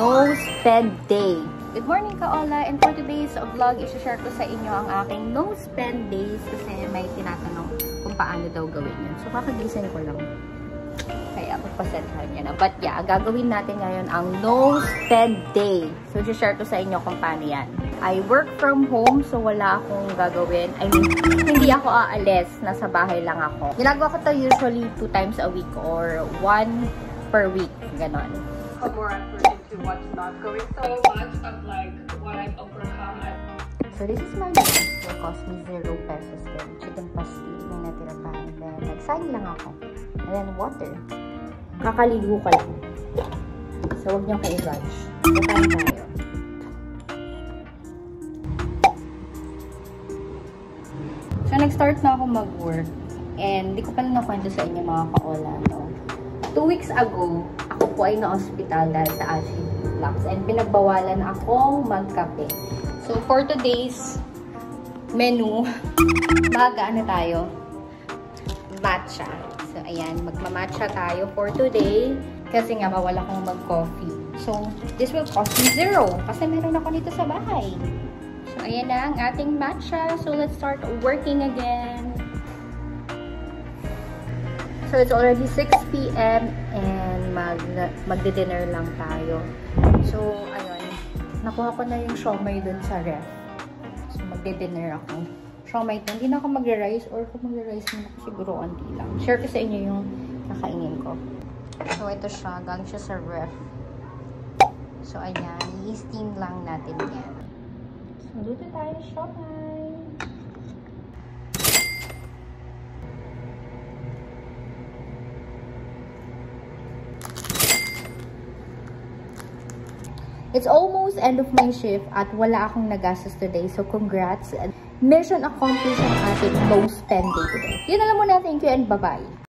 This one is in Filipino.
no spend day. Good morning, Kaola! And for today's vlog, i-share ko sa inyo ang aking no spend days kasi may tinatanong kung paano daw gawin yun. So, kakagising ko lang. Kaya, magpasentrahan niya na. But yeah, gagawin natin ngayon ang no spend day. So, i-share ko sa inyo kung paano yan. I work from home, so wala akong gagawin. I mean, hindi ako aalis. Nasa bahay lang ako. Ginagawa ko to usually 2 times a week or 1 per week. Ganon. Put more effort into what's not going so much of like what I've overcome. So this is my lunch. It cost me 0 pesos din. Chicken pastil na natira pa. And then, nagsaing lang ako. And then water. Kakaligo ka lang. So, huwag niyong ka-i-rush. Kakain tayo. So, nag-start na ako mag-work. And, di ko pala nakwento sa inyo mga Kaola, no? 2 weeks ago, ako po ay na-hospital dahil sa acid reflux. And pinagbawalan akong magkape. So, for today's menu, ano tayo? Matcha. So, ayan, magmamatcha tayo for today. Kasi nga, mawala akong mag-coffee. So, this will cost me 0. Kasi meron ako nito sa bahay. So, ayan na ang ating matcha. So, let's start working again. So, it's already 6 p.m. and magdi-dinner lang tayo. So, ayun. Nakuha ko na yung siomay dun sa ref. So, magdi-dinner ako. Siomay ito. Hindi na ako magre-rice or kung magre-rice muna ako siguro konti lang. Share ko sa inyo yung kakainin ko. So, ito siya. Galing siya sa ref. So, ayan. I-steam lang natin yan. So, luto tayo siomay. It's almost end of my shift at wala akong nagastos today. So, congrats. Mission accomplished ang ating no spend day today. Yun na lang muna. Thank you and bye-bye.